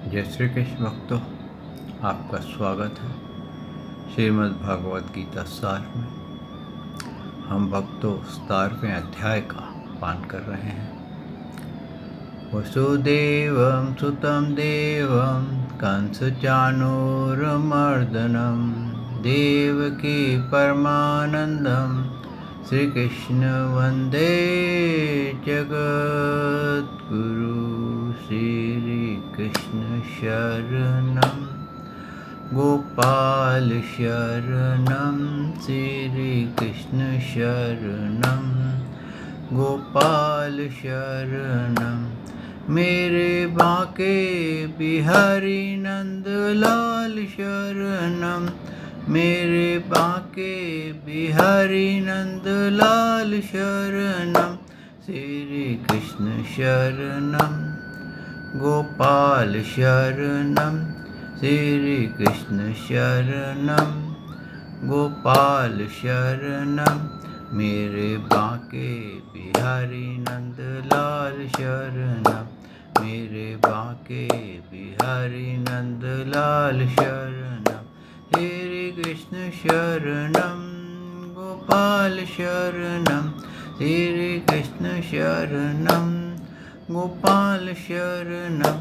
जय श्री कृष्ण भक्तों, आपका स्वागत है श्रीमद् भागवत गीता सार में। हम भक्तों 17वें अध्याय का पान कर रहे हैं। वसुदेवं सुतं देवं कंसचाणूरमर्दनं देवकी परमानंदं श्रीकृष्ण वंदे जगद्गुरु। श्रीकृष्ण शरणं गोपाल शरणं श्रीकृष्ण शरणं गोपाल शरणं मेरे बांके बिहारी नंदलाल शरणं मेरे बांके बिहारी नंदलाल शरणं श्रीकृष्ण शरणं गोपाल शरणं श्रीकृष्ण शरणं गोपाल शरणं मेरे बांके बिहारी नंदलाल शरणं मेरे बांके बिहारी नंदलाल शरणं श्रीकृष्ण शरणं गोपाल शरणं श्रीकृष्ण शरणं गोपाल शरणं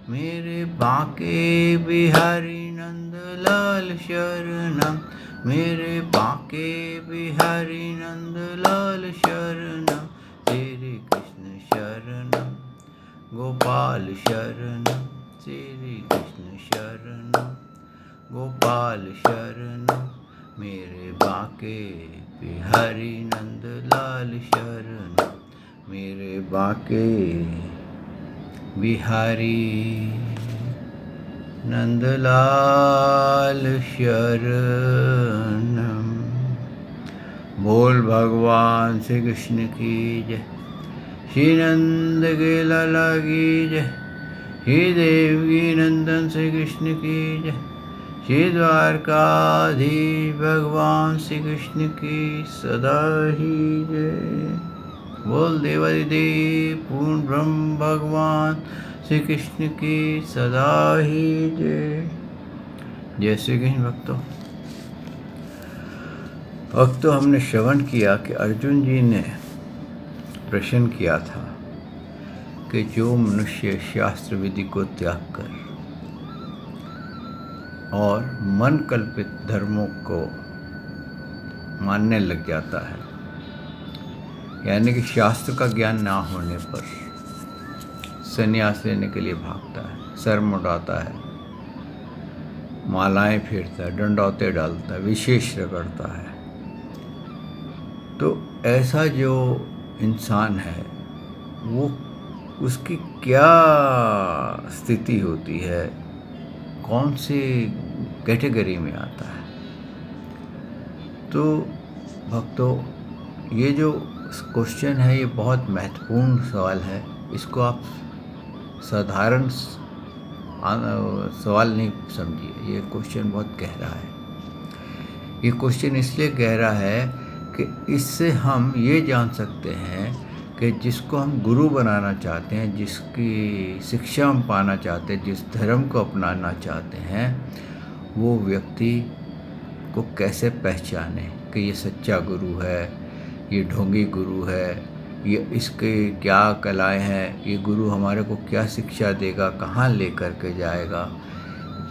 मेरे बांके बिहारी नंदलाल शरणं मेरे बांके बिहारी नंदलाल शरणं श्रीकृष्ण शरणं गोपाल शरणं श्रीकृष्ण शरणं गोपाल शरणं मेरे बांके बिहारी नंदलाल शरणं मेरे बांके बिहारी नंदलाल शरणं। बोल भगवान श्री कृष्ण की जय, श्री नंद के लाला की जय, श्री देवकी नंदन श्री कृष्ण की जय, श्री द्वारकाधीश भगवान श्री कृष्ण की सदा ही जय। बोल देवादिदेव पूर्ण ब्रह्म भगवान श्री कृष्ण की सदा ही जय। जय श्री कृष्ण भक्तों, हमने श्रवण किया कि अर्जुन जी ने प्रश्न किया था कि जो मनुष्य शास्त्र विधि को त्याग कर और मन कल्पित धर्मों को मानने लग जाता है, यानी कि शास्त्र का ज्ञान ना होने पर संन्यास लेने के लिए भागता है, सर मुड़ाता है, मालाएं फेरता है, डंडौते डालता है, विशेष रगड़ता है, तो ऐसा जो इंसान है वो उसकी क्या स्थिति होती है, कौन सी कैटेगरी में आता है। तो भक्तों, ये जो क्वेश्चन है ये बहुत महत्वपूर्ण सवाल है। इसको आप साधारण सवाल नहीं समझिए, ये क्वेश्चन बहुत गहरा है। ये क्वेश्चन इसलिए गहरा है कि इससे हम ये जान सकते हैं कि जिसको हम गुरु बनाना चाहते हैं, जिसकी शिक्षा हम पाना चाहते हैं, जिस धर्म को अपनाना चाहते हैं, वो व्यक्ति को कैसे पहचाने कि ये सच्चा गुरु है, ये ढोंगी गुरु है, ये इसके क्या कलाएं हैं, ये गुरु हमारे को क्या शिक्षा देगा, कहाँ लेकर के जाएगा।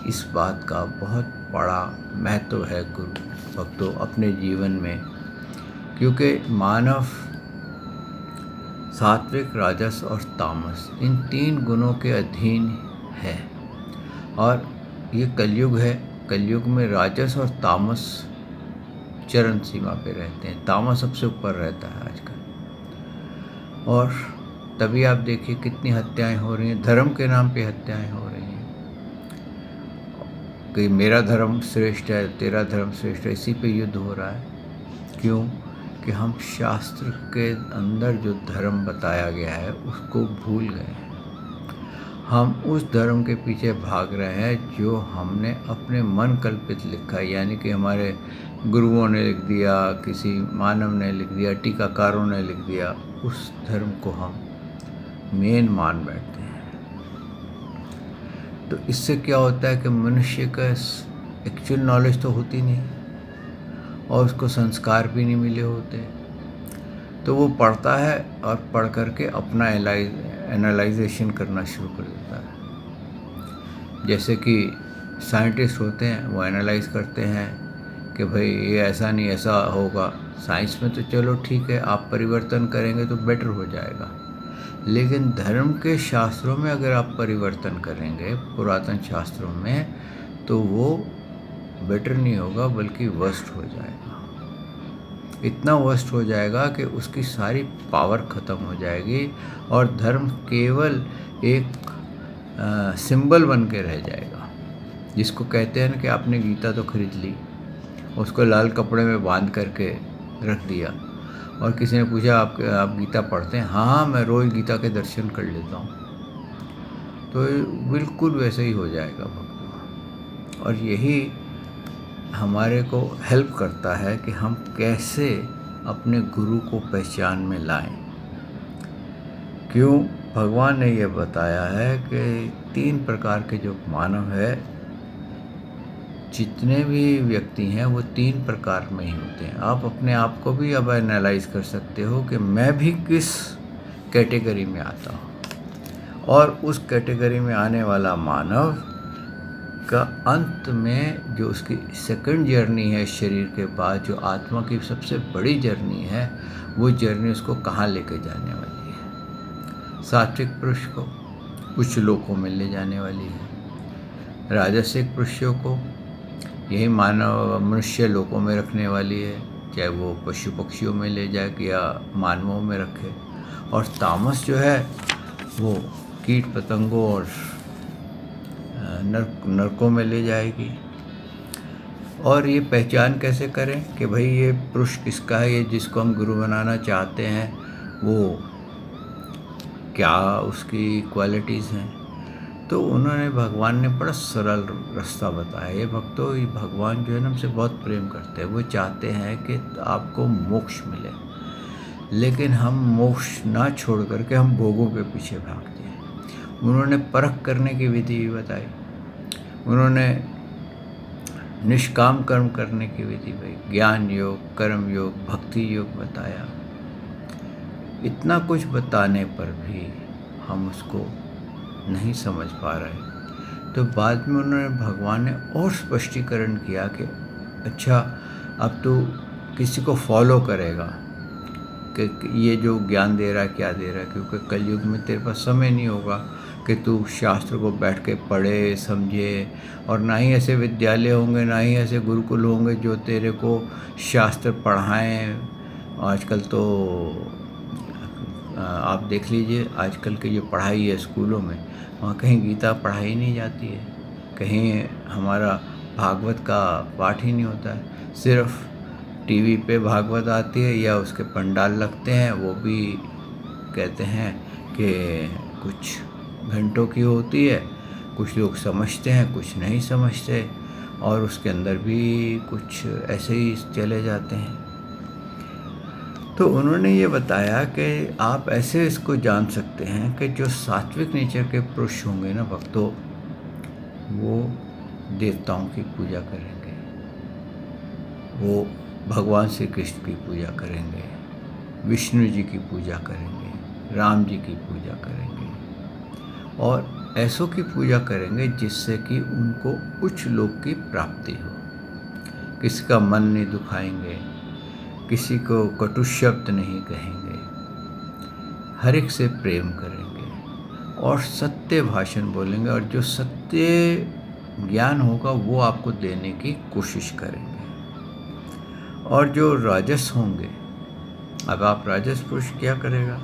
इस बात का बहुत बड़ा महत्व है गुरु भक्तों अपने जीवन में, क्योंकि मानव सात्विक, राजस और तामस इन 3 गुणों के अधीन है। और ये कलयुग है, कलयुग में राजस और तामस चरम सीमा पे रहते हैं, तामस सबसे ऊपर रहता है आजकल। और तभी आप देखिए कितनी हत्याएं हो रही हैं, धर्म के नाम पे हत्याएं हो रही हैं कि मेरा धर्म श्रेष्ठ है, तेरा धर्म श्रेष्ठ है, इसी पे युद्ध हो रहा है। क्यों? कि हम शास्त्र के अंदर जो धर्म बताया गया है उसको भूल गए हैं। हम उस धर्म के पीछे भाग रहे हैं जो हमने अपने मन कल्पित लिखा है, यानी कि हमारे गुरुओं ने लिख दिया, किसी मानव ने लिख दिया, टीकाकारों ने लिख दिया, उस धर्म को हम मेन मान बैठते हैं। तो इससे क्या होता है कि मनुष्य का एक्चुअल नॉलेज तो होती नहीं और उसको संस्कार भी नहीं मिले होते, तो वो पढ़ता है और पढ़ करके अपना एनालाइजेशन करना शुरू कर देता है। जैसे कि साइंटिस्ट होते हैं, वो एनालाइज करते हैं कि भाई ये ऐसा नहीं ऐसा होगा। साइंस में तो चलो ठीक है, आप परिवर्तन करेंगे तो बेटर हो जाएगा, लेकिन धर्म के शास्त्रों में अगर आप परिवर्तन करेंगे, पुरातन शास्त्रों में, तो वो बेटर नहीं होगा बल्कि वर्स्ट हो जाएगा। इतना वर्स्ट हो जाएगा कि उसकी सारी पावर ख़त्म हो जाएगी और धर्म केवल एक सिंबल बन के रह जाएगा। जिसको कहते हैं ना कि आपने गीता तो खरीद ली, उसको लाल कपड़े में बांध करके रख दिया और किसी ने पूछा आप गीता पढ़ते हैं? हाँ, मैं रोज़ गीता के दर्शन कर लेता हूँ। तो बिल्कुल वैसे ही हो जाएगा भक्तों। और यही हमारे को हेल्प करता है कि हम कैसे अपने गुरु को पहचान में लाएं। क्यों? भगवान ने ये बताया है कि 3 प्रकार के जो मानव है, जितने भी व्यक्ति हैं वो 3 प्रकार में ही होते हैं। आप अपने आप को भी अब एनालाइज कर सकते हो कि मैं भी किस कैटेगरी में आता हूँ, और उस कैटेगरी में आने वाला मानव का अंत में जो उसकी सेकंड जर्नी है शरीर के बाद, जो आत्मा की सबसे बड़ी जर्नी है, वो जर्नी उसको कहाँ लेके जाने वाली है? सात्विक पुरुष को उच्च लोकों में ले जाने वाली है, राजसिक पुरुषों को यही मानव मनुष्य लोकों में रखने वाली है, चाहे वो पशु पक्षियों में ले जाए या मानवों में रखे, और तामस जो है वो कीट पतंगों और नरकों में ले जाएगी। और ये पहचान कैसे करें कि भाई ये पुरुष किसका है, ये जिसको हम गुरु बनाना चाहते हैं वो क्या उसकी क्वालिटीज़ हैं? तो उन्होंने, भगवान ने बड़ा सरल रास्ता बताया। ये भक्तों, ये भगवान जो है ना हमसे बहुत प्रेम करते हैं। वो चाहते हैं कि आपको मोक्ष मिले, लेकिन हम मोक्ष ना छोड़ करके हम भोगों के पीछे भागते हैं। उन्होंने परख करने की विधि भी बताई, उन्होंने निष्काम कर्म करने की विधि भाई, ज्ञान योग, कर्म योग, भक्ति योग बताया। इतना कुछ बताने पर भी हम उसको नहीं समझ पा रहे, तो बाद में उन्होंने, भगवान ने और स्पष्टीकरण किया कि अच्छा, अब तो किसी को फॉलो करेगा कि ये जो ज्ञान दे रहा है क्या दे रहा है, क्योंकि कलयुग में तेरे पास समय नहीं होगा कि तू शास्त्र को बैठ के पढ़े समझे, और ना ही ऐसे विद्यालय होंगे, ना ही ऐसे गुरुकुल होंगे जो तेरे को शास्त्र पढ़ाएं। आजकल तो आप देख लीजिए, आजकल की जो पढ़ाई है स्कूलों में, वहाँ कहीं गीता पढ़ाई नहीं जाती है, कहीं हमारा भागवत का पाठ ही नहीं होता है। सिर्फ टीवी पे भागवत आती है या उसके पंडाल लगते हैं, वो भी कहते हैं कि कुछ घंटों की होती है, कुछ लोग समझते हैं कुछ नहीं समझते, और उसके अंदर भी कुछ ऐसे ही चले जाते हैं। तो उन्होंने ये बताया कि आप ऐसे इसको जान सकते हैं कि जो सात्विक नेचर के पुरुष होंगे ना भक्तों, वो देवताओं की पूजा करेंगे, वो भगवान श्री कृष्ण की पूजा करेंगे, विष्णु जी की पूजा करेंगे, राम जी की पूजा करेंगे, और ऐसों की पूजा करेंगे जिससे कि उनको उच्च लोक की प्राप्ति हो। किसी का मन नहीं दुखाएंगे, किसी को कटु शब्द नहीं कहेंगे, हर एक से प्रेम करेंगे और सत्य भाषण बोलेंगे, और जो सत्य ज्ञान होगा वो आपको देने की कोशिश करेंगे। और जो राजस होंगे, अब आप राजस पुरुष क्या करेगा,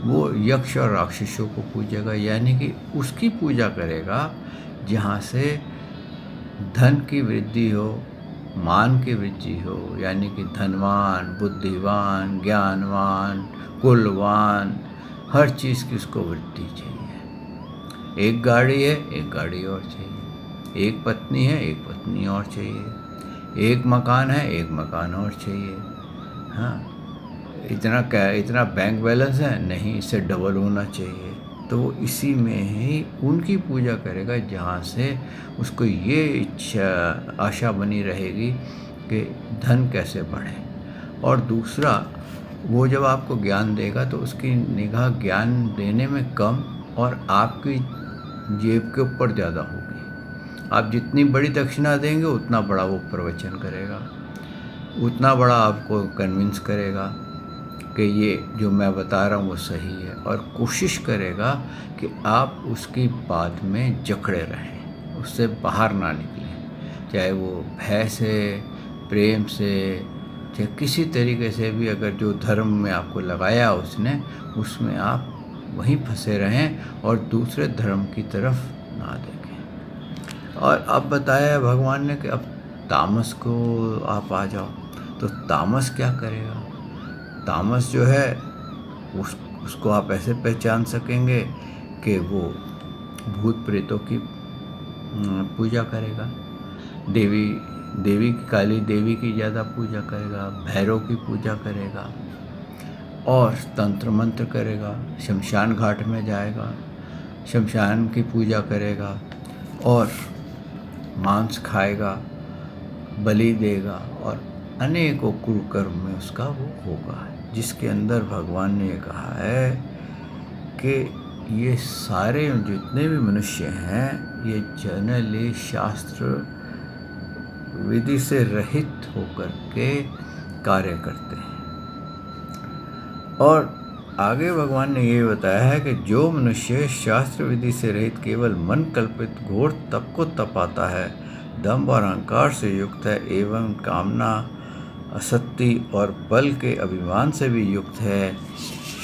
वो यक्ष और राक्षसों को पूजेगा, यानी कि उसकी पूजा करेगा जहाँ से धन की वृद्धि हो, मान की वृद्धि हो, यानी कि धनवान, बुद्धिवान, ज्ञानवान, कुलवान, हर चीज़ की उसको वृद्धि चाहिए। एक गाड़ी है, एक गाड़ी और चाहिए, एक पत्नी है, एक पत्नी और चाहिए, एक मकान है, एक मकान और चाहिए। हाँ, इतना बैंक बैलेंस है, नहीं, इससे डबल होना चाहिए। तो वो इसी में ही उनकी पूजा करेगा जहाँ से उसको ये इच्छा आशा बनी रहेगी कि धन कैसे बढ़े। और दूसरा, वो जब आपको ज्ञान देगा तो उसकी निगाह ज्ञान देने में कम और आपकी जेब के ऊपर ज़्यादा होगी। आप जितनी बड़ी दक्षिणा देंगे उतना बड़ा वो प्रवचन करेगा, उतना बड़ा आपको कन्विंस करेगा कि ये जो मैं बता रहा हूँ वो सही है, और कोशिश करेगा कि आप उसकी बात में जकड़े रहें, उससे बाहर ना निकलें। चाहे वो भय से, प्रेम से, चाहे किसी तरीके से भी, अगर जो धर्म में आपको लगाया उसने, उसमें आप वहीं फंसे रहें और दूसरे धर्म की तरफ ना देखें। और अब बताया है भगवान ने कि अब तामस को आप आ जाओ। तो तामस क्या करेगा? तामस जो है उसको आप ऐसे पहचान सकेंगे कि वो भूत प्रेतों की पूजा करेगा, देवी की, काली देवी की ज़्यादा पूजा करेगा, भैरव की पूजा करेगा और तंत्र मंत्र करेगा, शमशान घाट में जाएगा, शमशान की पूजा करेगा और मांस खाएगा, बलि देगा और अनेकों कुकर्म में उसका वो होगा, जिसके अंदर भगवान ने ये कहा है कि ये सारे जितने भी मनुष्य हैं ये जनरली शास्त्र विधि से रहित होकर के कार्य करते हैं। और आगे भगवान ने ये बताया है कि जो मनुष्य शास्त्र विधि से रहित केवल मन कल्पित घोर तप को तपाता है, दंभ और अहंकार से युक्त है एवं कामना, असक्ति और बल के अभिमान से भी युक्त है,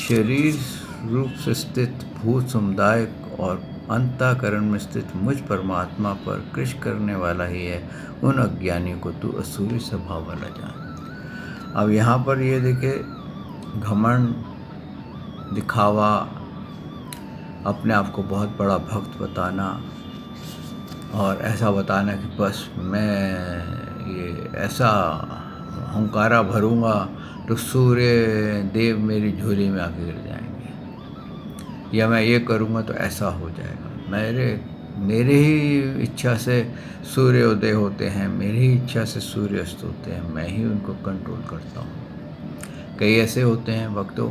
शरीर रूप से स्थित भूत समुदाय और अंतःकरण में स्थित मुझ परमात्मा पर कृष करने वाला ही है, उन अज्ञानियों को तू असुरी स्वभाव वाला जान। अब यहाँ पर ये देखे, घमंड, दिखावा, अपने आप को बहुत बड़ा भक्त बताना और ऐसा बताना कि बस मैं ये ऐसा हुंकारा भरूंगा तो सूर्य देव मेरी झोली में आके गिर जाएंगे, या मैं ये करूंगा तो ऐसा हो जाएगा, मेरे ही इच्छा से सूर्योदय होते हैं, मेरी ही इच्छा से सूर्य अस्त होते हैं, मैं ही उनको कंट्रोल करता हूँ। कई ऐसे होते हैं भक्तों,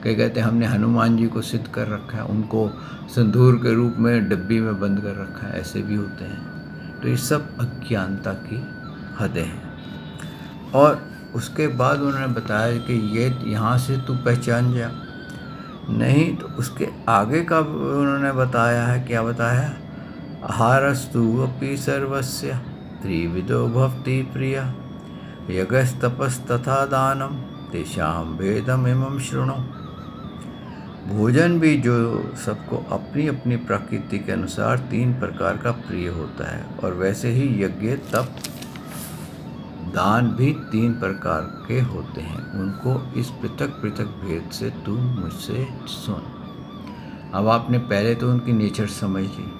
कई कहते हैं हमने हनुमान जी को सिद्ध कर रखा है, उनको सिंदूर के रूप में डिब्बी में बंद कर रखा है, ऐसे भी होते हैं। तो ये सब अज्ञानता की हदें हैं। और उसके बाद उन्होंने बताया कि ये यहाँ से तू पहचान जा, नहीं तो उसके आगे का उन्होंने बताया है। क्या बताया? आहारस्तु अपि सर्वस्य त्रिविधो भवति प्रिया, यज्ञस्तपस्तथा दानम तेषां भेदम इमं शृणु। भोजन भी जो सबको अपनी अपनी प्रकृति के अनुसार 3 प्रकार का प्रिय होता है, और वैसे ही यज्ञ, तप, दान भी 3 प्रकार के होते हैं। उनको इस पृथक पृथक भेद से तू मुझसे सुन। अब आपने पहले तो उनकी नेचर समझ ली।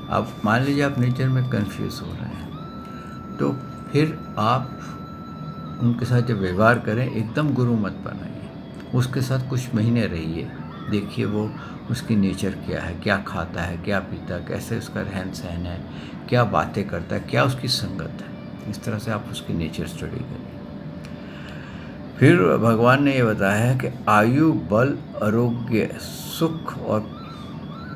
अब मान लीजिए आप नेचर में कंफ्यूज हो रहे हैं, तो फिर आप उनके साथ जब व्यवहार करें, एकदम गुरु मत बनाइए, उसके साथ कुछ महीने रहिए, देखिए वो उसकी नेचर क्या है, क्या खाता है, क्या पीता है, कैसे उसका रहन सहन है, क्या बातें करता है, क्या उसकी संगत है। इस तरह से आप उसकी नेचर स्टडी करिए। फिर भगवान ने ये बताया है कि आयु, बल, आरोग्य, सुख और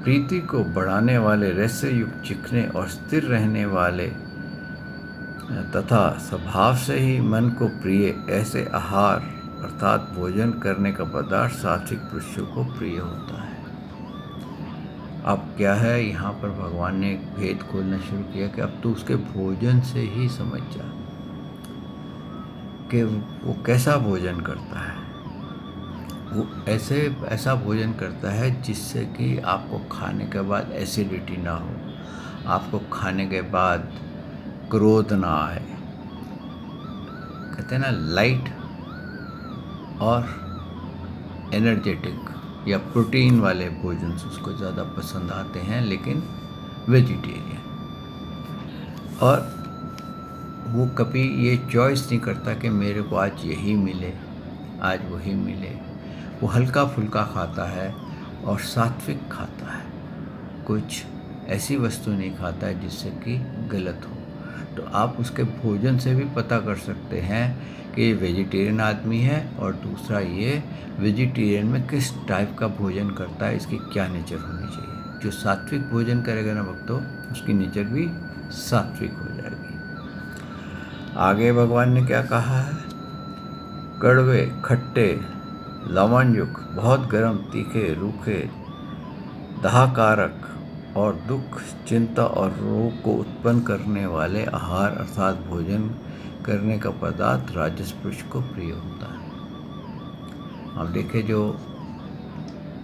प्रीति को बढ़ाने वाले, रस युक्त चिखने और स्थिर रहने वाले तथा स्वभाव से ही मन को प्रिय ऐसे आहार अर्थात भोजन करने का पदार्थ सात्विक पुरुषों को प्रिय होता है। अब क्या है, यहाँ पर भगवान ने एक भेद खोलना शुरू किया कि अब तो उसके भोजन से ही समझ जा कि वो कैसा भोजन करता है। वो ऐसा भोजन करता है जिससे कि आपको खाने के बाद एसिडिटी ना हो, आपको खाने के बाद क्रोध ना आए। कहते हैं ना, लाइट और एनर्जेटिक या प्रोटीन वाले भोजन उसको ज़्यादा पसंद आते हैं, लेकिन वेजिटेरियन। और वो कभी ये चॉइस नहीं करता कि मेरे को आज यही मिले, आज वही मिले। वो हल्का फुल्का खाता है, और सात्विक खाता है, कुछ ऐसी वस्तु नहीं खाता है जिससे कि गलत हो। तो आप उसके भोजन से भी पता कर सकते हैं कि ये वेजिटेरियन आदमी है, और दूसरा ये वेजिटेरियन में किस टाइप का भोजन करता है, इसकी क्या नेचर होनी चाहिए। जो सात्विक भोजन करेगा ना भक्तों, उसकी नेचर भी सात्विक हो जाएगी। आगे भगवान ने क्या कहा है? कड़वे, खट्टे, लवणयुक्त, बहुत गर्म, तीखे, रूखे, दाहकारक और दुख, चिंता और रोग को उत्पन्न करने वाले आहार अर्थात भोजन करने का पदार्थ राजस पुरुष को प्रिय होता है। अब देखिए, जो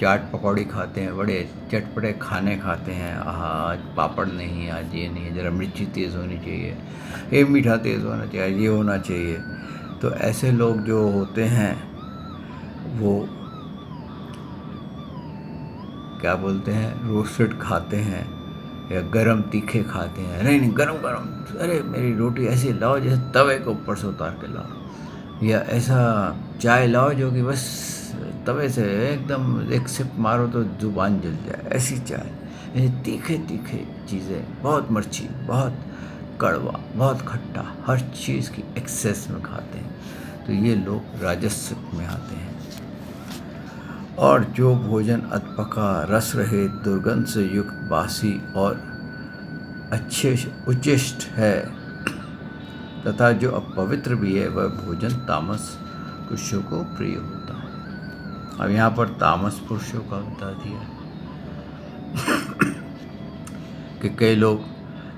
चाट पकौड़ी खाते हैं, बड़े चटपटे खाने खाते हैं, आज पापड़ नहीं, आज ये नहीं, ज़रा मिर्ची तेज़ होनी चाहिए, ये मीठा तेज़ होना चाहिए, ये होना चाहिए। तो ऐसे लोग जो होते हैं वो क्या बोलते हैं, रोस्टेड खाते हैं या गरम तीखे खाते हैं। नहीं, गरम गरम, अरे मेरी रोटी ऐसी लाओ जैसे तवे को ऊपर से उतार के लाओ, या ऐसा चाय लाओ जो कि बस तवे से एकदम एक सिप मारो तो जुबान जल जाए, ऐसी चाय। ऐसे तीखे तीखे चीज़ें, बहुत मिर्ची, बहुत कड़वा, बहुत खट्टा, हर चीज़ की एक्सेस में खाते हैं। तो ये लोग राजस्व में आते हैं। और जो भोजन अधपका, रस रहित, दुर्गंध से युक्त, बासी और अच्छे उचिष्ट है तथा जो अपवित्र भी है, वह भोजन तामस पुरुषों को प्रिय होता है। अब यहाँ पर तामस पुरुषों का बता दिया कि कई लोग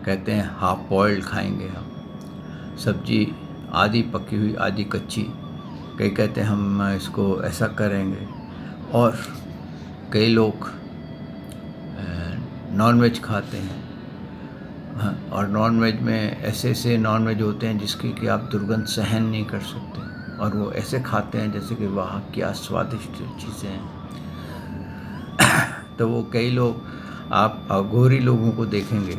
कहते हैं हाफ बॉइल्ड खाएंगे हम, सब्जी आधी पकी हुई आधी कच्ची। कई कहते हैं हम इसको ऐसा करेंगे। और कई लोग नॉनवेज खाते हैं। हाँ, और नॉनवेज में ऐसे नॉनवेज होते हैं जिसकी कि आप दुर्गंध सहन नहीं कर सकते, और वो ऐसे खाते हैं जैसे कि वाह क्या स्वादिष्ट चीज़ें हैं। तो वो कई लोग, आप अघोरी लोगों को देखेंगे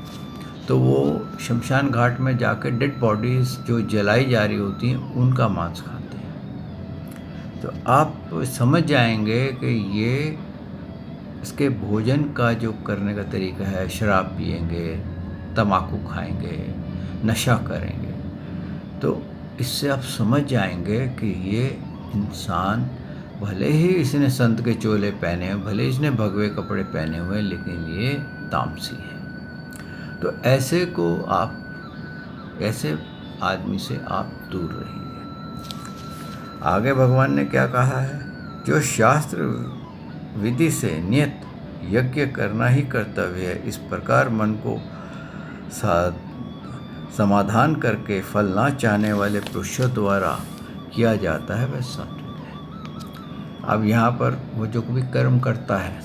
तो वो शमशान घाट में जाकर डेड बॉडीज़ जो जलाई जा रही होती हैं उनका मांस खाते हैं। तो आप समझ जाएंगे कि ये इसके भोजन का जो करने का तरीका है, शराब पिएंगे, तम्बाकू खाएंगे, नशा करेंगे। तो इससे आप समझ जाएंगे कि ये इंसान, भले ही इसने संत के चोले पहने हैं, भले इसने भगवे कपड़े पहने हुए हैं, लेकिन ये तामसी है। तो ऐसे को आप, ऐसे आदमी से आप दूर रहिए। आगे भगवान ने क्या कहा है? जो शास्त्र विधि से नियत यज्ञ करना ही कर्तव्य है, इस प्रकार मन को समाधान करके फल ना चाहने वाले पुरुषों द्वारा किया जाता है, वह सात्विक है। अब यहाँ पर वो जो भी कर्म करता है,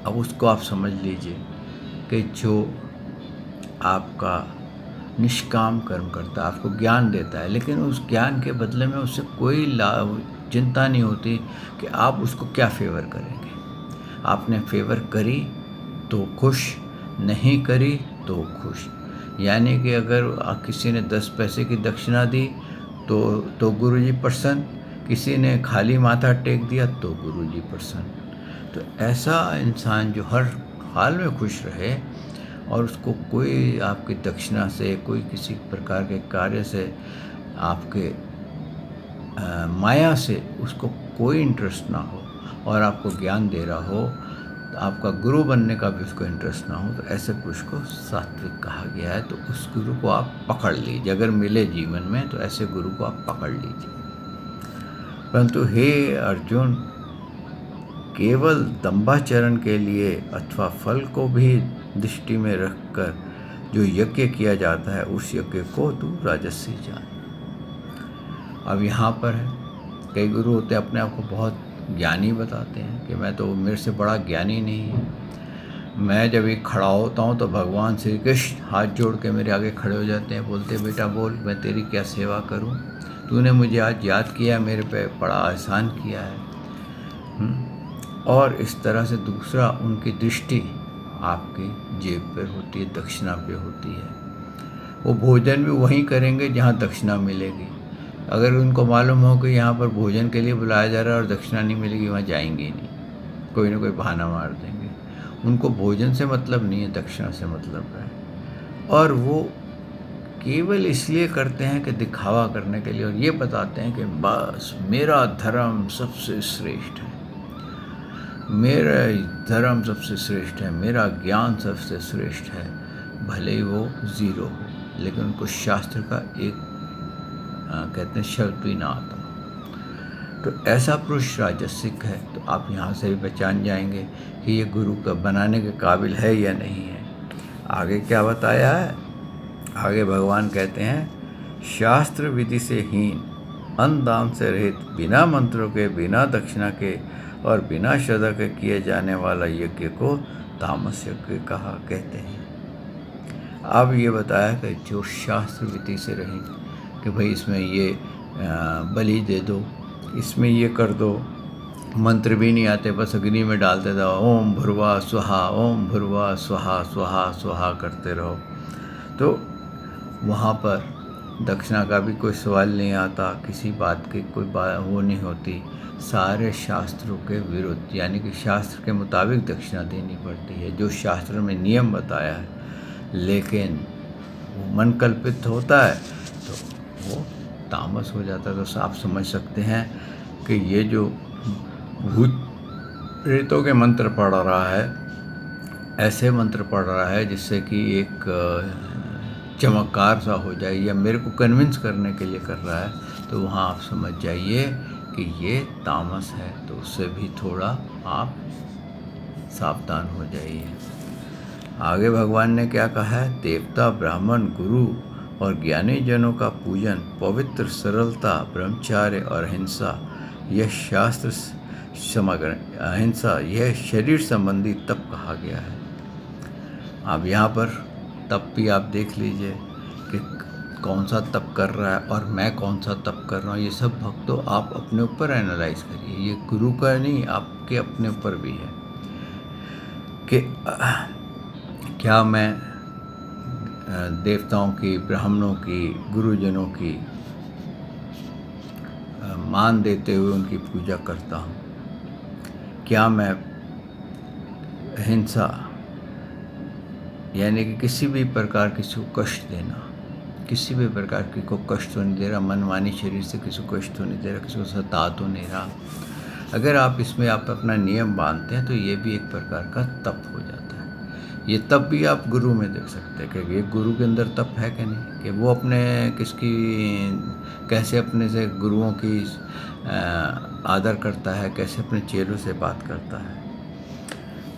अब उसको आप समझ लीजिए कि जो आपका निष्काम कर्म करता है, आपको ज्ञान देता है, लेकिन उस ज्ञान के बदले में उससे कोई लाभ, चिंता नहीं होती कि आप उसको क्या फेवर करेंगे। आपने फेवर करी तो खुश, नहीं करी तो खुश। यानी कि अगर किसी ने 10 पैसे की दक्षिणा दी तो गुरुजी प्रसन्न, किसी ने खाली माथा टेक दिया तो गुरुजी प्रसन्न। तो ऐसा इंसान जो हर हाल में खुश रहे और उसको कोई आपकी दक्षिणा से, कोई किसी प्रकार के कार्य से, आपके माया से उसको कोई इंटरेस्ट ना हो, और आपको ज्ञान दे रहा हो, तो आपका गुरु बनने का भी उसको इंटरेस्ट ना हो, तो ऐसे पुरुष को सात्विक कहा गया है। तो उस गुरु को आप पकड़ लीजिए, अगर मिले जीवन में तो ऐसे गुरु को आप पकड़ लीजिए। परंतु हे अर्जुन, केवल दंभाचरण के लिए अथवा फल को भी दृष्टि में रखकर जो यज्ञ किया जाता है, उस यज्ञ को तू राजसी जान। अब यहाँ पर है, कई गुरु होते हैं अपने आप को बहुत ज्ञानी बताते हैं कि मैं तो, मेरे से बड़ा ज्ञानी नहीं है। मैं जब एक खड़ा होता हूँ तो भगवान श्री कृष्ण हाथ जोड़ के मेरे आगे खड़े हो जाते हैं, बोलते बेटा बोल, मैं तेरी क्या सेवा करूँ, तूने मुझे आज याद किया, मेरे पे बड़ा एहसान किया है। और इस तरह से दूसरा, उनकी दृष्टि आपकी जेब पर होती है, दक्षिणा पे होती है। वो भोजन भी वहीं करेंगे जहाँ दक्षिणा मिलेगी। अगर उनको मालूम हो कि यहाँ पर भोजन के लिए बुलाया जा रहा है और दक्षिणा नहीं मिलेगी, वहाँ जाएंगे ही नहीं। कोई ना कोई बहाना मार देंगे। उनको भोजन से मतलब नहीं है, दक्षिणा से मतलब है। और वो केवल इसलिए करते हैं कि दिखावा करने के लिए, और ये बताते हैं कि बस मेरा धर्म सबसे श्रेष्ठ है, मेरा धर्म सबसे श्रेष्ठ है, मेरा ज्ञान सबसे श्रेष्ठ है, भले ही वो ज़ीरो हो, लेकिन उनको शास्त्र का एक कहते हैं शब्द भी ना आता। तो ऐसा पुरुष राजसिक है। तो आप यहाँ से भी पहचान जाएंगे कि ये गुरु का बनाने के काबिल है या नहीं है। आगे क्या बताया है? आगे भगवान कहते हैं, शास्त्र विधि से हीन, अन्न दान से रहित, बिना मंत्रों के, बिना दक्षिणा के और बिना श्रद्धा के किए जाने वाला यज्ञ को तामस यज्ञ कहा कहते हैं। अब ये बताया कि जो शास्त्र विधि से रहित, कि भाई इसमें ये बलि दे दो, इसमें ये कर दो, मंत्र भी नहीं आते, बस अग्नि में डालते जाओ, ओम भुर्वा स्वाहा, ओम भुर्वा स्वाहा, स्वाहा स्वाहा करते रहो। तो वहाँ पर दक्षिणा का भी कोई सवाल नहीं आता, किसी बात की कोई बात वो नहीं होती, सारे शास्त्रों के विरुद्ध, यानी कि शास्त्र के मुताबिक दक्षिणा देनी पड़ती है, जो शास्त्र में नियम बताया है। लेकिन वो मन कल्पित होता है तो वो तामस हो जाता है। तो साफ समझ सकते हैं कि ये जो भूत प्रेतों के मंत्र पढ़ रहा है, ऐसे मंत्र पढ़ रहा है जिससे कि एक चमत्कार सा हो जाए, या मेरे को कन्विंस करने के लिए कर रहा है, तो वहाँ आप समझ जाइए कि ये तामस है। तो उससे भी थोड़ा आप सावधान हो जाइए। आगे भगवान ने क्या कहा है? देवता, ब्राह्मण, गुरु और ज्ञानी जनों का पूजन, पवित्र, सरलता, ब्रह्मचार्य और अहिंसा, यह शास्त्र समग्र अहिंसा, यह शरीर संबंधी तप कहा गया है। अब यहाँ पर तप भी आप देख लीजिए कि कौन सा तप कर रहा है और मैं कौन सा तप कर रहा हूँ। ये सब भक्तों आप अपने ऊपर एनालाइज करिए, ये गुरु का नहीं, आपके अपने ऊपर भी है कि क्या मैं देवताओं की, ब्राह्मणों की, गुरुजनों की मान देते हुए उनकी पूजा करता हूँ? क्या मैं अहिंसा, यानी कि किसी भी प्रकार किसी को कष्ट देना, किसी भी प्रकार की को कष्ट तो नहीं दे रहा, मनमानी शरीर से किसी को कष्ट तो नहीं दे रहा, किसी को सता तो नहीं रहा, अगर आप इसमें आप अपना नियम बांधते हैं तो ये भी एक प्रकार का तप हो जाता है। ये तप भी आप गुरु में देख सकते हैं कि ये गुरु के अंदर तप है कि नहीं, कि वो अपने किसकी कैसे अपने से गुरुओं की आदर करता है, कैसे अपने चेलों से बात करता है।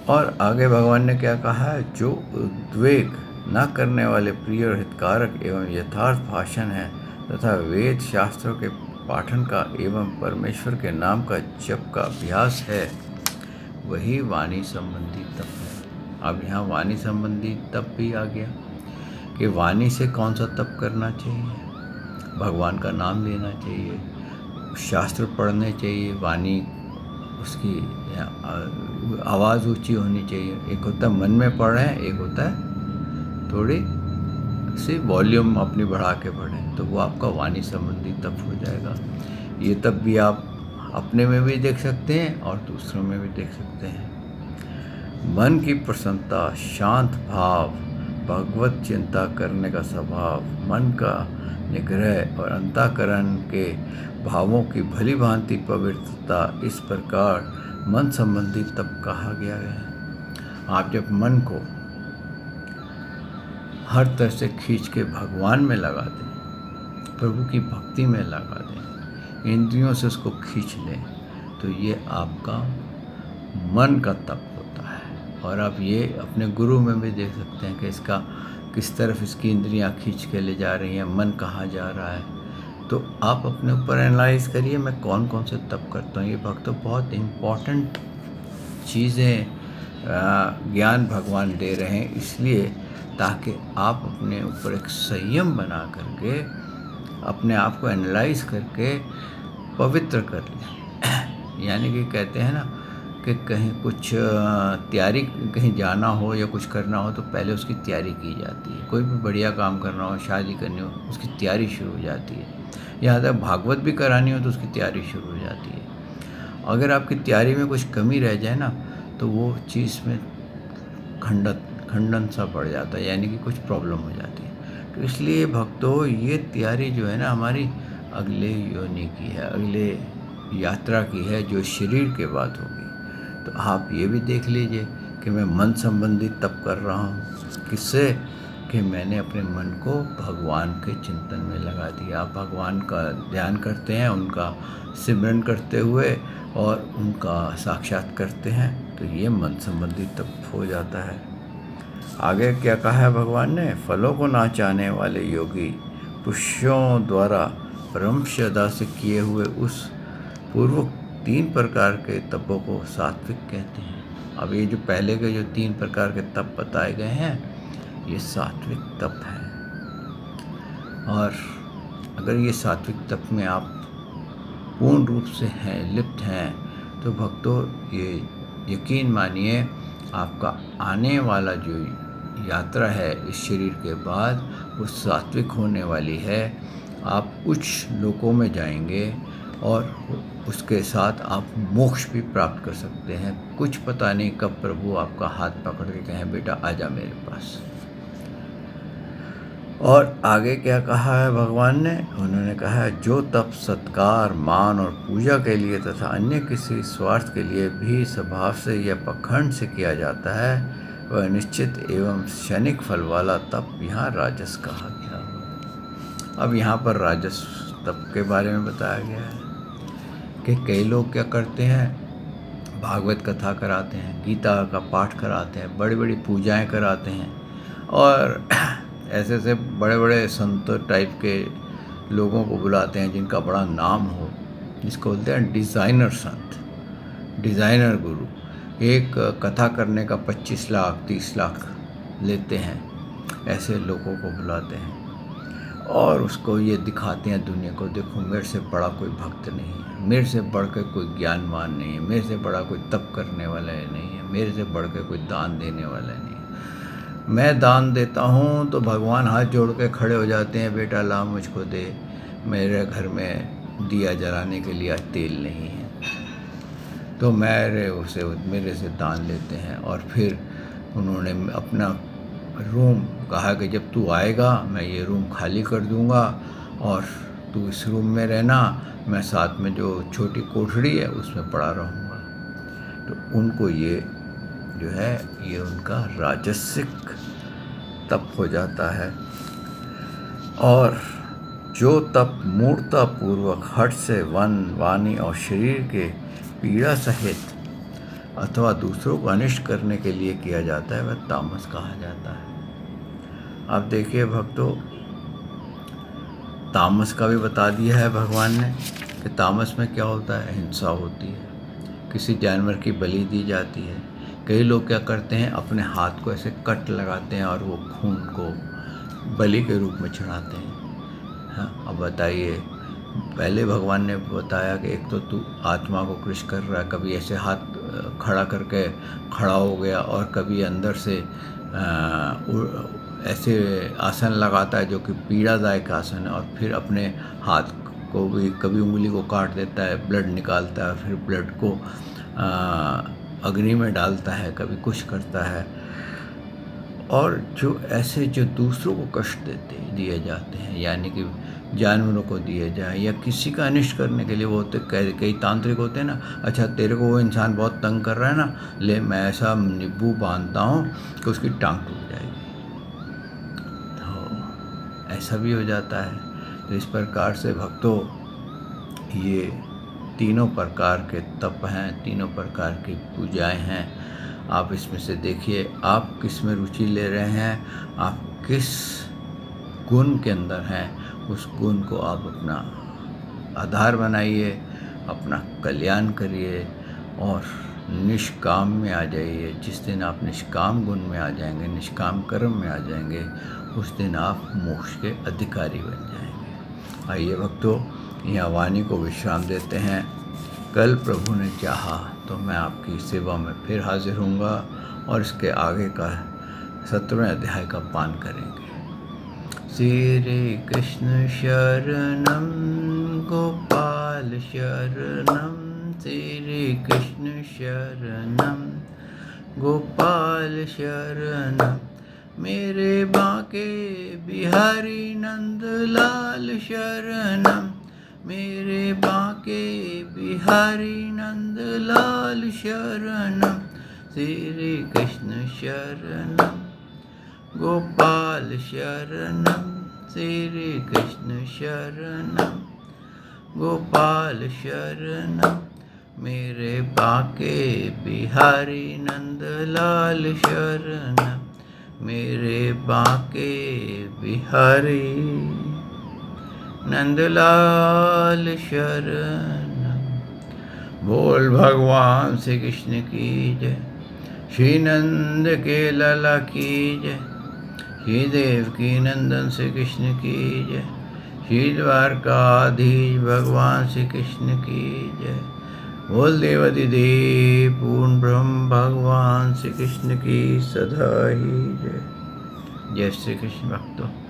और आगे भगवान ने क्या कहा है? जो उद्वेग न करने वाले प्रिय और हितकारक एवं यथार्थ भाषण है तथा वेद शास्त्रों के पाठन का एवं परमेश्वर के नाम का जप का अभ्यास है, वही वाणी संबंधी तप है। अब यहाँ वाणी संबंधी तप भी आ गया कि वाणी से कौन सा तप करना चाहिए? भगवान का नाम लेना चाहिए, शास्त्र पढ़ने चाहिए, वाणी उसकी आवाज़ ऊंची होनी चाहिए। एक होता है मन में पढ़ रहे हैं, एक होता है थोड़ी सी वॉल्यूम अपनी बढ़ा के पढ़ें, तो वो आपका वाणी संबंधी तप हो जाएगा। ये तप भी आप अपने में भी देख सकते हैं और दूसरों में भी देख सकते हैं। मन की प्रसन्नता, शांत भाव, भगवत चिंता करने का स्वभाव, मन का निग्रह और अंतःकरण के भावों की भली भांति पवित्रता, इस प्रकार मन संबंधी तप कहा गया है। आप जब मन को हर तरह से खींच के भगवान में लगा दें, प्रभु की भक्ति में लगा दें, इंद्रियों से उसको खींच लें, तो ये आपका मन का तप होता है। और आप ये अपने गुरु में भी देख सकते हैं कि इसका किस तरफ इसकी इंद्रियां खींच के ले जा रही हैं, मन कहाँ जा रहा है। तो आप अपने ऊपर एनालाइज करिए, मैं कौन कौन से तप करता हूँ। ये भक्तों बहुत इम्पॉर्टेंट चीज़ें ज्ञान भगवान दे रहे हैं, इसलिए ताकि आप अपने ऊपर एक संयम बना करके अपने आप को एनालाइज करके पवित्र कर लें। यानी कि कहते हैं ना कि कहीं कुछ तैयारी, कहीं जाना हो या कुछ करना हो तो पहले उसकी तैयारी की जाती है। कोई भी बढ़िया काम करना हो, शादी करनी हो, उसकी तैयारी शुरू हो जाती है। यहाँ तक भागवत भी करानी हो तो उसकी तैयारी शुरू हो जाती है। अगर आपकी तैयारी में कुछ कमी रह जाए ना, तो वो चीज़ में खंडन सा पड़ जाता है, यानी कि कुछ प्रॉब्लम हो जाती है। तो इसलिए भक्तों, ये तैयारी जो है ना हमारी अगले योनि की है, अगले यात्रा की है, जो शरीर के बाद होगी। तो आप ये भी देख लीजिए कि मैं मन संबंधी तप कर रहा हूँ, किससे कि मैंने अपने मन को भगवान के चिंतन में लगा दिया। आप भगवान का ध्यान करते हैं, उनका सिमरन करते हुए और उनका साक्षात करते हैं, तो ये मन संबंधी तप हो जाता है। आगे क्या कहा है भगवान ने? फलों को ना चाहने वाले योगी पुरुषों द्वारा परम श्रद्धा से किए हुए उस पूर्व 3 प्रकार के तपों को सात्विक कहते हैं। अब ये जो पहले के जो 3 प्रकार के तप बताए गए हैं, ये सात्विक तप है। और अगर ये सात्विक तप में आप पूर्ण रूप से हैं, लिप्त हैं, तो भक्तों ये यकीन मानिए, आपका आने वाला जो यात्रा है इस शरीर के बाद, वो सात्विक होने वाली है। आप उच्च लोकों में जाएंगे और उसके साथ आप मोक्ष भी प्राप्त कर सकते हैं। कुछ पता नहीं कब प्रभु आपका हाथ पकड़ के कहें, बेटा आजा मेरे पास। और आगे क्या कहा है भगवान ने? उन्होंने कहा है, जो तप सत्कार, मान और पूजा के लिए तथा अन्य किसी स्वार्थ के लिए भी स्वभाव से या पखंड से किया जाता है, वह निश्चित एवं क्षणिक फल वाला तप यहाँ राजस कहा गया। अब यहाँ पर राजस तप के बारे में बताया गया है कि कई लोग क्या करते हैं, भागवत कथा कराते हैं, गीता का पाठ कराते हैं, बड़ी बड़ी पूजाएं कराते हैं, और ऐसे ऐसे बड़े बड़े संत टाइप के लोगों को बुलाते हैं जिनका बड़ा नाम हो, जिसको बोलते हैं डिज़ाइनर संत, डिज़ाइनर गुरु। एक कथा करने का 25 लाख 30 लाख लेते हैं, ऐसे लोगों को बुलाते हैं और उसको ये दिखाते हैं दुनिया को, देखो मेरे से बड़ा कोई भक्त नहीं है, मेरे से बढ़ के कोई ज्ञानवान नहीं है, मेरे से बड़ा कोई तप करने वाला नहीं है, मेरे से बढ़ के कोई दान देने वाला नहीं है। मैं दान देता हूँ तो भगवान हाथ जोड़ के खड़े हो जाते हैं, बेटा ला मुझको दे, मेरे घर में दिया जलाने के लिए आज तेल नहीं है। तो मेरे से दान लेते हैं। और फिर उन्होंने अपना रूम कहा कि जब तू आएगा मैं ये रूम खाली कर दूंगा और तू इस रूम में रहना, मैं साथ में जो छोटी कोठड़ी है उसमें पड़ा रहूँगा। तो उनको ये जो है, ये उनका राजसिक तप हो जाता है। और जो तप मूर्ता पूर्वक हठ से वन, वाणी और शरीर के पीड़ा सहित अथवा दूसरों को अनिष्ट करने के लिए किया जाता है, वह तामस कहा जाता है। अब देखिए भक्तों, तामस का भी बता दिया है भगवान ने कि तामस में क्या होता है, हिंसा होती है, किसी जानवर की बलि दी जाती है। कई लोग क्या करते हैं, अपने हाथ को ऐसे कट लगाते हैं और वो खून को बलि के रूप में चढ़ाते हैं। हाँ, अब बताइए, पहले भगवान ने बताया कि एक तो तू आत्मा को कृष कर रहा है, कभी ऐसे हाथ खड़ा करके खड़ा हो गया और कभी अंदर से ऐसे आसन लगाता है जो कि पीड़ादायक आसन है, और फिर अपने हाथ को भी कभी उंगली को काट देता है, ब्लड निकालता है, फिर ब्लड को अग्नि में डालता है, कभी कुछ करता है। और जो दूसरों को कष्ट दिए जाते हैं, यानी कि जानवरों को दिए जाए या किसी का अनिष्ट करने के लिए, वो होते कई तांत्रिक होते हैं ना, अच्छा तेरे को वो इंसान बहुत तंग कर रहा है ना, ले मैं ऐसा नींबू बांधता हूँ कि उसकी टांग टूट जाएगी। तो ऐसा भी हो जाता है। तो इस प्रकार से भक्तों, ये तीनों प्रकार के तप हैं, तीनों प्रकार की पूजाएं हैं। आप इसमें से देखिए आप किस में रुचि ले रहे हैं, आप किस गुण के अंदर हैं, उस गुण को आप अपना आधार बनाइए, अपना कल्याण करिए और निष्काम में आ जाइए। जिस दिन आप निष्काम गुण में आ जाएंगे, निष्काम कर्म में आ जाएंगे, उस दिन आप मोक्ष के अधिकारी बन जाएंगे। आइए भक्तों, यहाँ वाणी को विश्राम देते हैं। कल प्रभु ने चाहा तो मैं आपकी सेवा में फिर हाजिर होऊंगा और इसके आगे का 17वें अध्याय का पान करेंगे। श्री कृष्ण शरणम गोपाल शरणम, श्री कृष्ण शरणम गोपाल शरणम, मेरे बांके बिहारी नंदलाल शरणम, मेरे बांके बिहारी नंदलाल शरणम, श्री कृष्ण शरणम, गोपाल शरणम, श्री कृष्ण शरणम, गोपाल शरणम, मेरे बांके बिहारी नंदलाल शरणम, मेरे बांके बिहारी नंदलाल शरणम। बोल भगवान श्री कृष्ण की जय, श्री नंद के लाला की जय, श्री देवकी नंदन श्री कृष्ण की जय, श्री द्वारकाधीश भगवान श्री कृष्ण की जय। बोल देवति देव पूर्ण ब्रह्म भगवान श्री कृष्ण की सदा ही जय। जय श्री कृष्ण भक्तों।